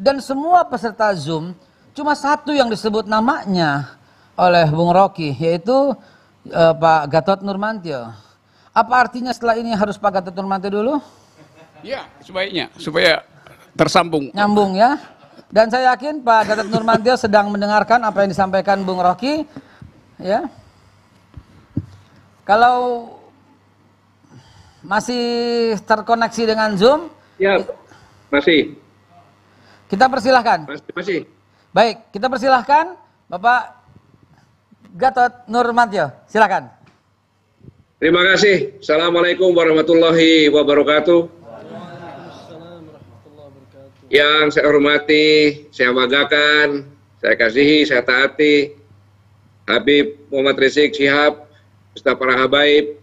Dan semua peserta Zoom, cuma satu yang disebut namanya oleh Bung Rocky, yaitu Pak Gatot Nurmantio. Apa artinya setelah ini harus Pak Gatot Nurmantio dulu? Ya, sebaiknya, supaya tersambung. Nyambung ya. Dan saya yakin Pak Gatot Nurmantio sedang mendengarkan apa yang disampaikan Bung Rocky. Ya. Kalau masih terkoneksi dengan Zoom? Ya, masih. Kita persilahkan. Masih. Baik, kita persilahkan Bapak Gatot Nurmantio. Silakan. Terima kasih. Assalamualaikum warahmatullahi wabarakatuh. Yang saya hormati, saya banggakan, saya kasihi, saya taati Habib Muhammad Rizik Syihab, beserta para habaib,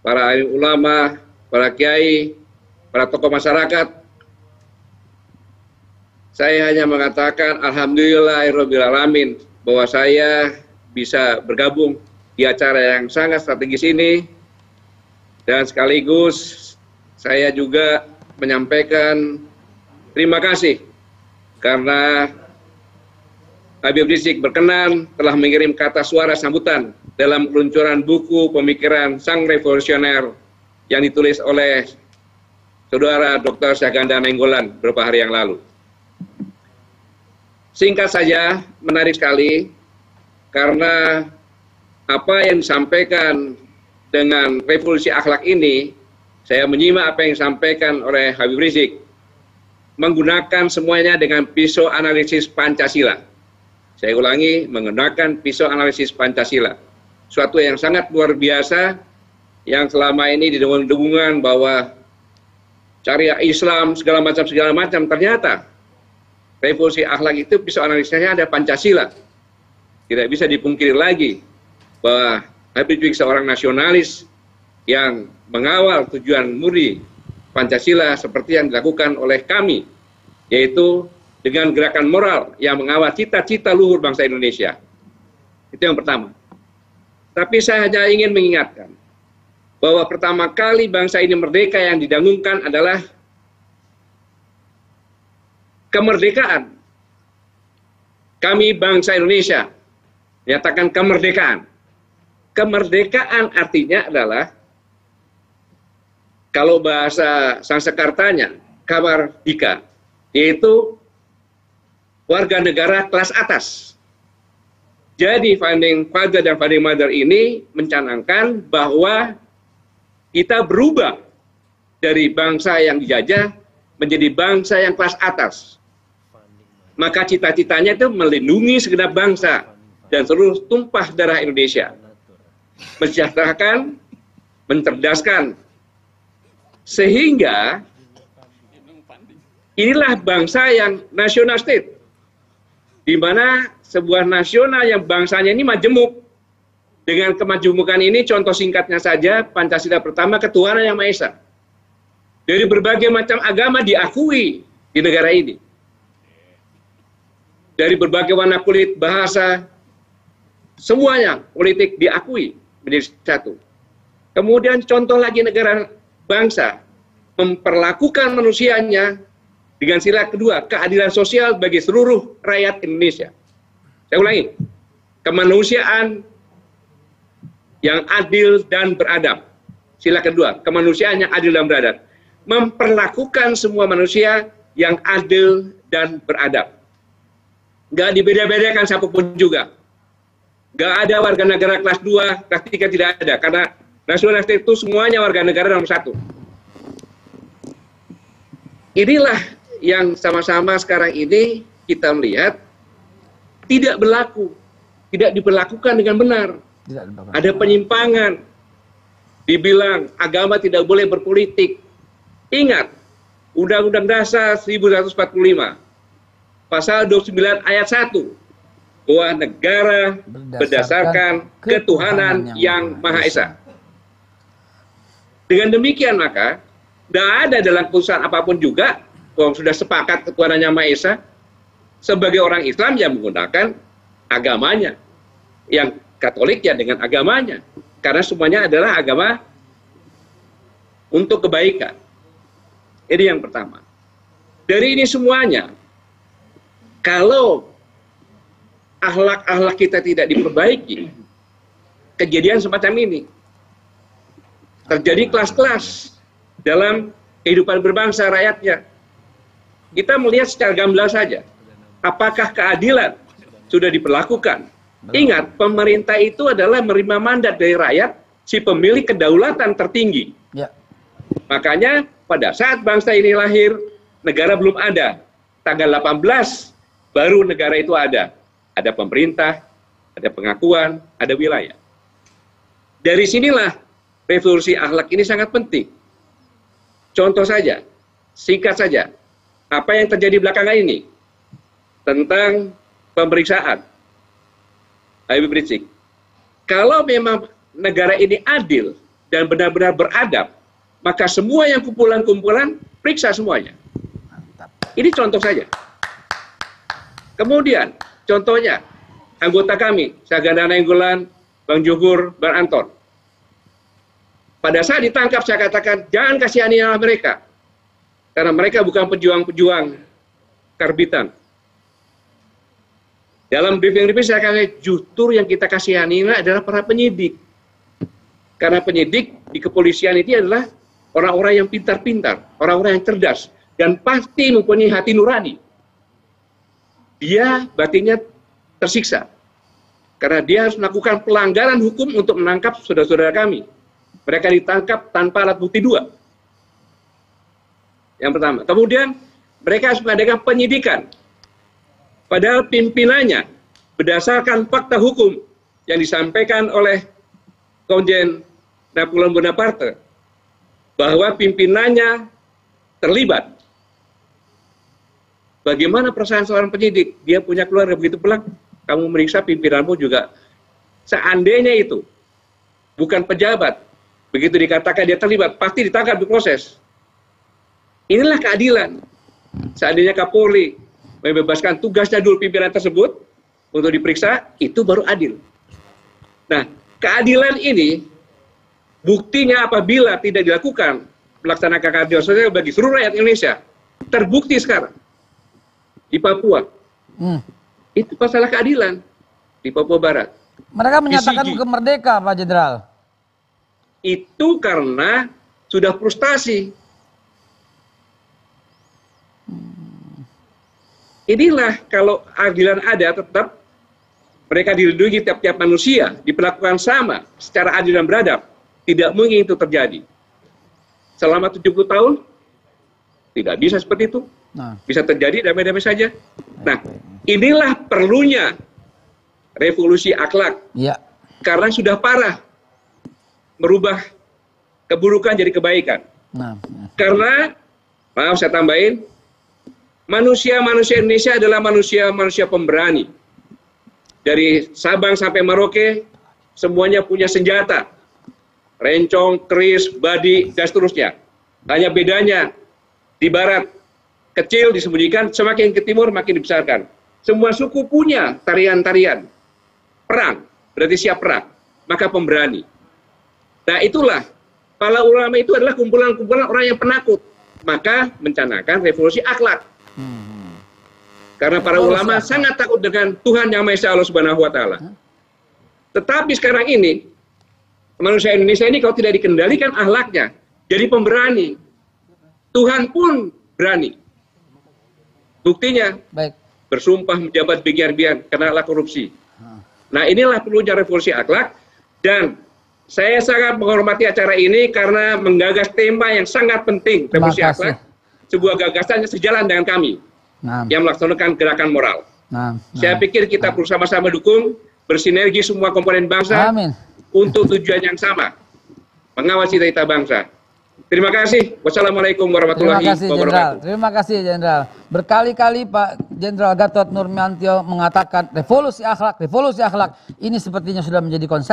para alim ulama, para kiai, para tokoh masyarakat. Saya hanya mengatakan alhamdulillahirrahmanirrahim bahwa saya bisa bergabung di acara yang sangat strategis ini, dan sekaligus saya juga menyampaikan terima kasih karena Habib Rizik berkenan telah mengirim kata suara sambutan dalam peluncuran buku pemikiran Sang Revolusioner yang ditulis oleh Saudara Dr. Syahganda Nainggolan beberapa hari yang lalu. Singkat saja, menarik sekali karena apa yang disampaikan dengan revolusi akhlak ini, saya menyimak apa yang disampaikan oleh Habib Rizik, menggunakan semuanya dengan pisau analisis Pancasila. Saya ulangi, menggunakan pisau analisis Pancasila. Suatu yang sangat luar biasa, yang selama ini didengung-dengungan bahwa syariah Islam segala macam, ternyata revolusi akhlak itu pisau analisisnya ada Pancasila. Tidak bisa dipungkiri lagi bahwa Habib Rizik seorang nasionalis yang mengawal tujuan murni Pancasila seperti yang dilakukan oleh kami, yaitu dengan gerakan moral yang mengawal cita-cita luhur bangsa Indonesia. Itu yang pertama. Tapi saya hanya ingin mengingatkan bahwa pertama kali bangsa ini merdeka yang didengungkan adalah kemerdekaan. Kami bangsa Indonesia menyatakan kemerdekaan. Kemerdekaan artinya adalah, kalau bahasa Sanskertanya, kamardika, yaitu warga negara kelas atas. Jadi founding father dan founding mother ini mencanangkan bahwa kita berubah dari bangsa yang dijajah menjadi bangsa yang kelas atas. Maka cita-citanya itu melindungi segenap bangsa dan seluruh tumpah darah Indonesia. Mensejahterakan, mencerdaskan. Sehingga inilah bangsa yang national state. Di mana sebuah nasional yang bangsanya ini majemuk. Dengan kemajemukan ini, contoh singkatnya saja, Pancasila pertama, ketuhanan yang Maha Esa. Dari berbagai macam agama diakui di negara ini. Dari berbagai warna kulit, bahasa, semuanya politik diakui menjadi satu. Kemudian contoh lagi negara bangsa memperlakukan manusianya dengan sila kedua, keadilan sosial bagi seluruh rakyat Indonesia. Saya ulangi, kemanusiaan yang adil dan beradab. Sila kedua, kemanusiaan yang adil dan beradab. Memperlakukan semua manusia yang adil dan beradab. Nggak dibeda-bedakan siapapun juga. Nggak ada warga negara kelas 2, kelas 3 tidak ada. Karena nasionalis itu semuanya warga negara nomor 1. Inilah yang sama-sama sekarang ini kita melihat tidak berlaku. Tidak diperlakukan dengan benar. Ada penyimpangan. Dibilang agama tidak boleh berpolitik. Ingat, Undang-Undang Dasar 1945, Pasal 29 ayat 1, bahwa negara berdasarkan ketuhanan yang Maha Esa. Dengan demikian maka, tidak ada dalam keputusan apapun juga, kalau sudah sepakat ketuhanan yang Maha Esa, sebagai orang Islam yang menggunakan agamanya. Yang Katolik ya dengan agamanya. Karena semuanya adalah agama untuk kebaikan. Ini yang pertama. Dari ini semuanya, Kalau akhlak-akhlak kita tidak diperbaiki, kejadian semacam ini. Terjadi kelas-kelas dalam kehidupan berbangsa rakyatnya. Kita melihat secara gamblang saja, apakah keadilan sudah diberlakukan. Ingat, pemerintah itu adalah menerima mandat dari rakyat, si pemilik kedaulatan tertinggi. Ya. Makanya pada saat bangsa ini lahir, negara belum ada. Tanggal 18 baru negara itu ada. Ada pemerintah, ada pengakuan, ada wilayah. Dari sinilah revolusi akhlak ini sangat penting. Contoh saja, singkat saja, apa yang terjadi belakangan ini tentang pemeriksaan Habib Rizik. Kalau memang negara ini adil dan benar-benar beradab, maka semua yang kumpulan-kumpulan periksa semuanya. Ini contoh saja. Kemudian, contohnya, anggota kami, Saganda Nainggolan, Bang Juhur, Bang Anton. Pada saat ditangkap, saya katakan, jangan kasihanilah mereka. Karena mereka bukan pejuang-pejuang karbitan. Dalam briefing-briefing saya katakan, justru yang kita kasihani adalah para penyidik. Karena penyidik di kepolisian ini adalah orang-orang yang pintar-pintar, orang-orang yang cerdas, dan pasti mempunyai hati nurani. Dia batinnya tersiksa. Karena dia harus melakukan pelanggaran hukum untuk menangkap saudara-saudara kami. Mereka ditangkap tanpa alat bukti 2. Yang pertama. Kemudian mereka harus mengadakan penyidikan. Padahal pimpinannya berdasarkan fakta hukum yang disampaikan oleh Komjen Napoleon Bonaparte bahwa pimpinannya terlibat. Bagaimana perasaan seorang penyidik? Dia punya keluarga begitu pelak. Kamu meriksa pimpinanmu juga. Seandainya itu bukan pejabat, begitu dikatakan dia terlibat, pasti ditangkap, diproses. Inilah keadilan. Seandainya Kapolri membebaskan tugasnya dulu pimpinan tersebut untuk diperiksa, itu baru adil. Nah, keadilan ini buktinya apabila tidak dilakukan melaksanakan keadilan sosial bagi seluruh rakyat Indonesia, terbukti sekarang di Papua. Itu masalah keadilan di Papua Barat. Mereka menyatakan merdeka, Pak Jenderal. Itu karena sudah frustasi. Inilah kalau keadilan ada, tetap mereka dilindungi tiap-tiap manusia, diperlakukan sama secara adil dan beradab. Tidak mungkin itu terjadi. Selama 70 tahun, tidak bisa seperti itu. Bisa terjadi damai-damai saja. Nah, inilah perlunya revolusi akhlak. Ya. Karena sudah parah merubah keburukan jadi kebaikan. Karena, maaf saya tambahin, manusia-manusia Indonesia adalah manusia-manusia pemberani. Dari Sabang sampai Merauke, semuanya punya senjata. Rencong, keris, badi, dan seterusnya. Hanya bedanya, di barat kecil disembunyikan, semakin ke timur makin dibesarkan. Semua suku punya tarian-tarian. Perang, berarti siap perang. Maka pemberani. Nah itulah, para ulama itu adalah kumpulan-kumpulan orang yang penakut. Maka mencanangkan revolusi akhlak. Karena para ulama sangat takut dengan Tuhan Yang Maha Esa Allah Subhanahu wa Ta'ala. Tetapi sekarang ini, manusia Indonesia ini kalau tidak dikendalikan akhlaknya, jadi pemberani. Tuhan pun berani. Buktinya, bersumpah menjabat biar-biar karena korupsi. Nah inilah perlunya revolusi akhlak. Dan saya sangat menghormati acara ini karena menggagas tema yang sangat penting, revolusi akhlak. Sebuah gagasan yang sejalan dengan kami. Yang melaksanakan gerakan moral. Saya pikir kita perlu sama-sama dukung, bersinergi semua komponen bangsa untuk tujuan yang sama, mengawal cita-cita bangsa. Terima kasih. Wassalamualaikum warahmatullahi wabarakatuh. Terima kasih, Jenderal. Berkali-kali Pak Jenderal Gatot Nurmantio mengatakan revolusi akhlak. Ini sepertinya sudah menjadi konsep.